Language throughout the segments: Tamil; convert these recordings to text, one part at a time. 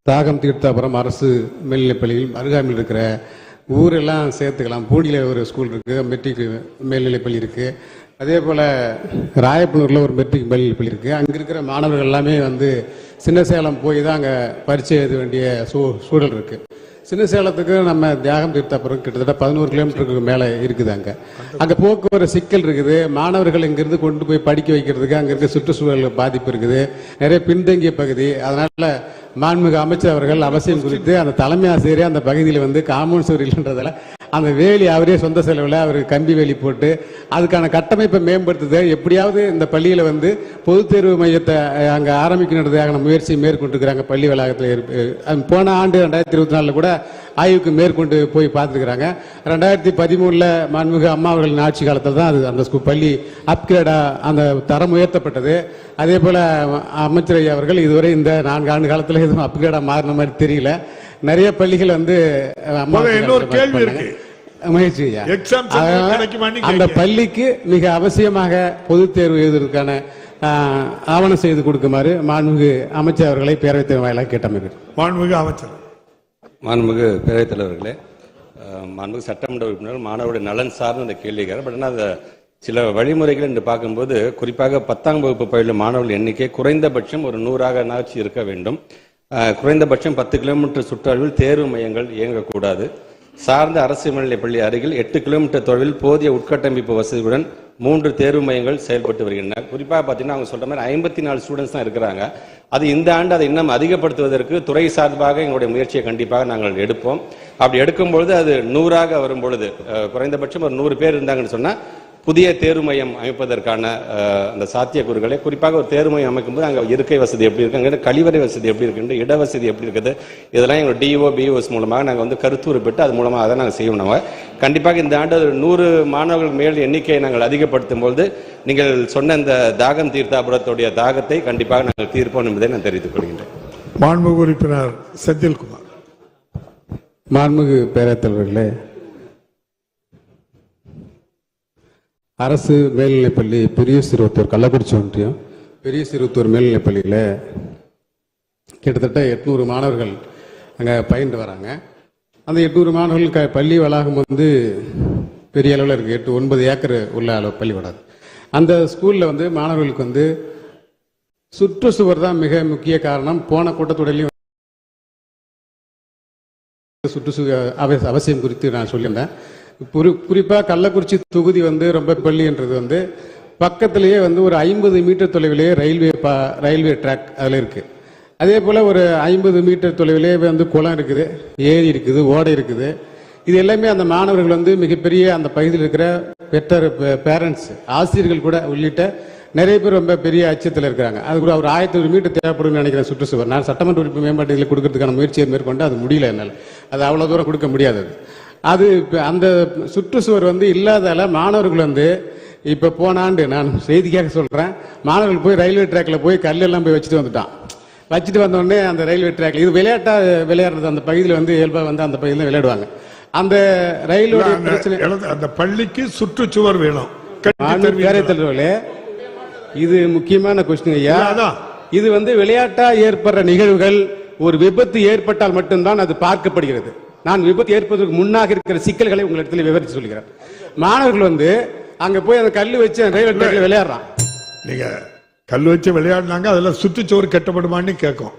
தாகம் தீர்த்தாபுரம் அரசு மேல்நிலைப்பள்ளியில் அருகாமையில் இருக்கிற ஊரெல்லாம் சேர்த்துக்கலாம். பூண்டியில் ஒரு ஸ்கூல் இருக்குது, மெட்ரிக் மேல்நிலைப்பள்ளி இருக்குது. அதே போல் ராயப்பனூரில் ஒரு மெட்ரிக் மேல்நிலைப்பள்ளி இருக்குது. அங்கே இருக்கிற மாணவர்கள் எல்லாமே சின்ன சேலம் போய் தான் அங்கே பரீட்சை எழுத வேண்டிய சூழல் இருக்குது. சின்ன சேலத்துக்கு நம்ம தியாகம் தீர்த்தாபுரம் கிட்டத்தட்ட 11 கிலோமீட்டருக்கு மேலே இருக்குது. அங்கே போக்குவரத்து சிக்கல் இருக்குது. மாணவர்கள் இங்கிருந்து கொண்டு போய் படிக்க வைக்கிறதுக்கு அங்கே இருக்க சுற்றுச்சூழல் பாதிப்பு இருக்குது. நிறைய பின்தங்கிய பகுதி. அதனால மாண்புமிகு அமைச்சர் அவர்கள் அவசியம் குறித்து அந்த தலைமை ஆசிரியரே அந்த பகுதியில் காம்பவுண்ட் சுவர் இல்லைன்றதால அந்த வேலி அவரே சொந்த செலவில் அவர் கம்பி வேலி போட்டு அதுக்கான கட்டமைப்பை மேம்படுத்துது. எப்படியாவது இந்த பள்ளியில் பொதுத் தேர்வு மையத்தை அங்கே ஆரம்பிக்கணுன்றதுக்கான முயற்சி மேற்கொண்டிருக்கிறாங்க. பள்ளி வளாகத்தில் போன ஆண்டு 2024 கூட ஆய்வுக்கு மேற்கொண்டு போய் பார்த்துருக்குறாங்க. 2013 மாண்புமிகு அம்மா அவர்களின் ஆட்சி காலத்தில் தான் அந்த பள்ளி அப்கிரேடா அந்த தரம் உயர்த்தப்பட்டது. அதே போல் அமைச்சர் ஐயா அவர்கள் இதுவரை இந்த 4 ஆண்டு காலத்தில் எதுவும் அப்கிரேடா மாறின மாதிரி தெரியல. நிறைய பள்ளிகள் இன்னொரு கேள்வி இருக்கு. முயற்சி அந்த பள்ளிக்கு மிக அவசியமாக பொதுத் தேர்வு எழுதுவதற்கான ஆவணம் செய்து கொடுக்குமாறு மாண்புமிகு அமைச்சர் அவர்களை பேரவைத் தலைவர் வாயிலாக கேட்டமைக்கிறேன். மாண்புமிகு அமைச்சர். மாண்புமிகு பேரவைத் தலைவர்களே, மாண்புமிகு சட்டமன்ற உறுப்பினர் மாணவருடைய நலன் சார்ந்த அந்த கேள்விக்கார பட் ஆனால் அந்த சில வழிமுறைகள் என்று பார்க்கும்போது குறிப்பாக 10ஆம் வகுப்பு பயிலும் மாணவர்கள் எண்ணிக்கை குறைந்தபட்சம் ஒரு 100ஆக இருக்க வேண்டும். குறைந்தபட்சம் 10 கிலோமீட்டர் சுற்றளவில் தேர்வு மையங்கள் இயங்கக்கூடாது. சார்ந்த அரசு மேல்நிலைப் பள்ளி அருகில் 8 கிலோமீட்டர் தொலைவில் போதிய உட்கட்டமைப்பு வசதியுடன் 3 தேர்வு மையங்கள் செயல்பட்டு வருகின்றன. குறிப்பாக பார்த்தீங்கன்னா அவங்க சொல்ற மாதிரி 54 ஸ்டூடெண்ட்ஸ் தான் இருக்கிறாங்க. அது இந்த ஆண்டு அதை இன்னும் அதிகப்படுத்துவதற்கு துறை சார்பாக எங்களுடைய முயற்சியை கண்டிப்பாக நாங்கள் எடுப்போம். அப்படி எடுக்கும்பொழுது அது 100ஆக வரும்பொழுது குறைந்தபட்சம் ஒரு 100 பேர் இருந்தாங்கன்னு சொன்னால் புதிய தேர்வு மையம் அமைப்பதற்கான அந்த சாத்தியக்கூறுகளை குறிப்பாக ஒரு தேர்வு மையம் அமைக்கும்போது அங்கே இருக்கை வசதி எப்படி இருக்கு, அங்கே கழிவறை வசதி எப்படி இருக்கு, இட வசதி எப்படி இருக்குது, இதெல்லாம் எங்களோட டிஓ பிஓஎஸ் மூலமாக நாங்கள் கருத்துரு பெற்று அது மூலமாக அதை நாங்கள் செய்யணும். கண்டிப்பாக இந்த ஆண்டு 100 மாணவர்கள் மேல் எண்ணிக்கையை நாங்கள் அதிகப்படுத்தும் பொழுது நீங்கள் சொன்ன இந்த தாகம் தீர்த்தாபுரத்துடைய தாகத்தை கண்டிப்பாக நாங்கள் தீர்ப்போம் என்பதை நான் தெரிவித்துக் கொள்கின்றேன். மாண்புமிகு உறுப்பினர் செந்தில்குமார். மாண்புமிகு பேரவைத் தலைவர்களே, அரசு மேல்நிலைப்பள்ளி பெரிய சிறுவத்தூர் கள்ளக்குறிச்சி ஒன்றியம் பெரிய சிறுவத்தூர் மேல்நிலைப்பள்ளியில் கிட்டத்தட்ட 800 மாணவர்கள் அங்கே பயின்று வராங்க. அந்த 800 மாணவர்கள் பள்ளி வளாகம் பெரிய அளவில் இருக்குது. 8-9 ஏக்கர் உள்ள பள்ளி வளாகம். அந்த ஸ்கூலில் மாணவர்களுக்கு சுற்றுச்சுவர் தான் மிக முக்கிய காரணம். போன கூட்டத்தொடரிலையும் சுற்றுச்சுவர் அவசியம் குறித்து நான் சொல்லியிருந்தேன். குறிப்பாக கள்ளக்குறிச்சி தொகுதி ரொம்ப பள்ளின்றது பக்கத்திலேயே ஒரு 50 மீட்டர் தொலைவிலேயே ரயில்வே ட்ராக் அதில் இருக்குது. அதே போல் ஒரு 50 மீட்டர் தொலைவிலேயே குளம் இருக்குது, ஏரி இருக்குது, ஓடை இருக்குது. இது எல்லாமே அந்த மாணவர்கள் மிகப்பெரிய அந்த பகுதியில் இருக்கிற பெற்றோர் பேரண்ட்ஸ் ஆசிரியர்கள் கூட உள்ளிட்ட நிறைய பேர் ரொம்ப பெரிய அச்சத்தில் இருக்கிறாங்க. அது கூட ஒரு 1000 மீட்டர் தேவைப்படும் நினைக்கிறேன் சுற்றுச்சுவர். நான் சட்டமன்ற உறுப்பு மேம்பாட்டு இதில் கொடுக்கறதுக்கான முயற்சியை மேற்கொண்டு அது முடியல, என்னால் அது அவ்வளோ தூரம் கொடுக்க முடியாது. அது அந்த சுற்றுச்சுவர் இல்லாதால மாணவர்கள் இப்போ போன ஆண்டு நான் செய்திக்காக சொல்கிறேன், மாணவர்கள் போய் ரயில்வே ட்ராக்ல போய் கல்லெல்லாம் போய் வச்சுட்டு வந்தோடனே அந்த ரயில்வே ட்ராக்ல இது விளையாடுறது அந்த பகுதியில் இயல்பாக அந்த பகுதியில் விளையாடுவாங்க. அந்த ரயிலோட பிரச்சனை அந்த பள்ளிக்கு சுற்றுச்சுவர் வேணும். இது முக்கியமான கொஸ்டின் ஐயா. இது விளையாட்டா ஏற்படுற நிகழ்வுகள் ஒரு விபத்து ஏற்பட்டால் மட்டும்தான் அது பார்க்கப்படுகிறது. நான் விபத்து ஏற்பதற்கு முன்னாக இருக்கிற சிக்கல்களை உங்களிடத்தில் விவரித்து சொல்கிறேன். மாணவர்கள் அங்க போய் அந்த கல்லு வச்சு ரயில்வே ட்ராக்ல விளையாடுறான். நீங்க கல்லு வச்சு விளையாடுனாங்க, அதெல்லாம் சுற்றுச்சுவர் கட்டப்படுமான்னு கேட்கும்.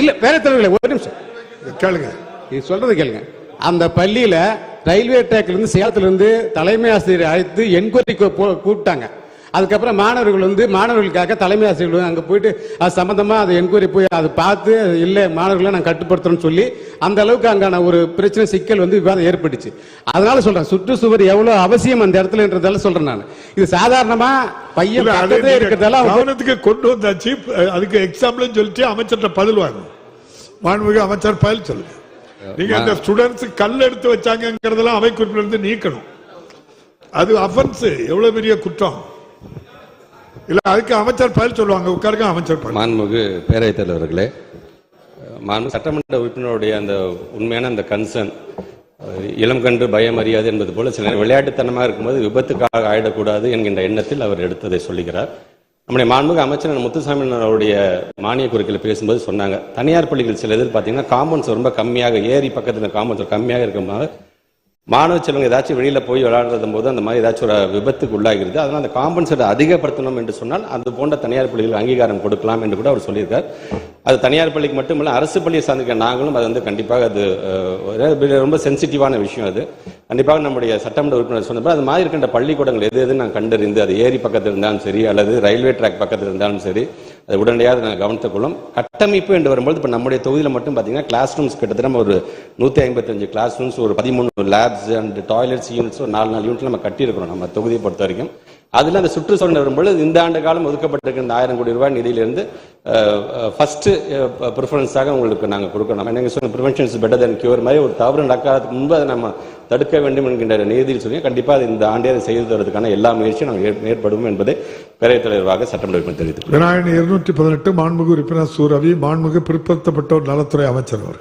இல்ல பேரத்தலைவர்களே, ஒரு நிமிஷம் கேளுங்க, சொல்றது கேளுங்க. அந்த பள்ளியில ரயில்வே ட்ராக்ல இருந்து சேலத்துல இருந்து தலைமை ஆசிரியர் அழைத்து என்கொயரி கூப்பிட்டாங்க. அதுக்கப்புறம் மாணவர்கள் மாணவர்களுக்காக தலைமை ஆசிரியர்கள் அங்கே போயிட்டு அது சம்பந்தமா அதை என்கொயரி போய் அதை பார்த்து இல்லை மாணவர்களை நான் கட்டுப்படுத்துறேன்னு சொல்லி அந்த அளவுக்கு அங்கான ஒரு பிரச்சனை சிக்கல் விவாதம் ஏற்பட்டுச்சு. அதனால சொல்றேன் சுற்றுச்சுவர் எவ்வளவு அவசியம் அந்த இடத்துலன்றதால சொல்றேன். நான் இது சாதாரணமா பையன் இருக்கிறதால கவனத்துக்கு கொண்டு வந்தாச்சு. அதுக்கு எக்ஸாம்பிள் சொல்லிட்டு அமைச்சர்கிட்ட பதில் வாங்க. மாண்புமிகு அமைச்சர் பதில் சொல்லுங்க. நீங்க அந்த ஸ்டூடெண்ட்ஸ் கல் எடுத்து வச்சாங்கிறதெல்லாம் அவை குறிப்பிலிருந்து நீக்கணும். அது அஃபென்ஸ், எவ்வளவு பெரிய குற்றம். இல்ல அதுக்கு அமைச்சர் பதில் சொல்லுவாங்க. உட்காருங்க அமைச்சர். மாண்புமிகு பேரவைத் தலைவர்களே, சட்டமன்ற உறுப்பினருடைய அந்த உண்மையான அந்த கன்சர்ன் இளம் கன்று பயம் அறியாது என்பது போல சில விளையாட்டுத்தனமாக இருக்கும்போது விபத்துக்காக ஆயிடக்கூடாது என்கின்ற எண்ணத்தில் அவர் எடுத்ததை சொல்லுகிறார். நம்முடைய மாண்புமிகு அமைச்சர் முத்துசாமி அவருடைய மானிய கோரிக்கையில் பேசும்போது சொன்னாங்க, தனியார் பள்ளிகள் சில இது பார்த்தீங்கன்னா காம்பவுண்ட்ஸ் ரொம்ப கம்மியாக, ஏரி பக்கத்தில் காம்பவுண்ட்ஸ் கம்மியாக இருக்கும்போது மாணவ செல்வங்க ஏதாச்சும் வெளியில் போய் விளையாடுறது போது அந்த மாதிரி ஏதாச்சும் ஒரு விபத்துக்கு உள்ளாகிறது. அதனால் அந்த காம்பன்சேட்டை அதிகப்படுத்தணும் என்று சொன்னால் அது போன்ற தனியார் பள்ளிகளுக்கு அங்கீகாரம் கொடுக்கலாம் என்று கூட அவர் சொல்லியிருக்கார். அது தனியார் பள்ளிக்கு மட்டுமல்ல, அரசு பள்ளியை சார்ந்திருக்க நாங்களும் அது கண்டிப்பாக அது ரொம்ப சென்சிட்டிவான விஷயம். அது கண்டிப்பாக நம்முடைய சட்டமன்ற உறுப்பினர் சொன்னபோது அது மாதிரி இருக்கின்ற பள்ளிக்கூடங்கள் எது எது நாங்கள் கண்டறிந்து அது ஏரி பக்கத்தில் இருந்தாலும் சரி அல்லது ரயில்வே ட்ராக் பக்கத்தில் இருந்தாலும் சரி அது உடனடியாக நாங்கள் கவனித்துக்கொள்ளும். கட்டமைப்பு என்று வரும்போது இப்போ நம்முடைய தொகுதியில் மட்டும் பார்த்தீங்கன்னா கிளாஸ் ரூம்ஸ் கிட்டத்தட்ட ஒரு 155 கிளாஸ் ரூம்ஸ், ஒரு 13 லேப்ஸ் அண்ட் டாய்லெட்ஸ் யூனிட்ஸ், ஒரு 4 யூனிட் நம்ம கட்டியிருக்கிறோம் நம்ம தொகுதியை பொறுத்த வரைக்கும். அதில் அந்த சுற்றுச்சூழல் வரும்பொழுது இந்த ஆண்டு காலம் ஒதுக்கப்பட்டிருக்கிற இந்த 1000 கோடி ரூபாய் நிதியிலிருந்து ஃபர்ஸ்ட் ப்ரிஃபரன்ஸாக உங்களுக்கு நாங்கள் கொடுக்கணும். நீங்கள் சொன்ன prevention is better then cure மாதிரி ஒரு தவறு நடக்காததுக்கு முன்பு அதை நம்ம தடுக்க வேண்டும் என்கின்ற நீதியில் சொல்லி கண்டிப்பாக அது இந்த ஆண்டே அதை செய்து தருவதற்கான எல்லா முயற்சியும் நாங்கள் ஏற்படும் என்பதை பேரவைத் தலைவராக சட்டமன்ற உறுப்பினர் தெரிவித்துள்ளோம். 218 மாண்புமிகு உறுப்பினர் சு. ரவி, மாண்புமிகு பிற்படுத்தப்பட்டோர் நலத்துறை அமைச்சர் அவர்கள்.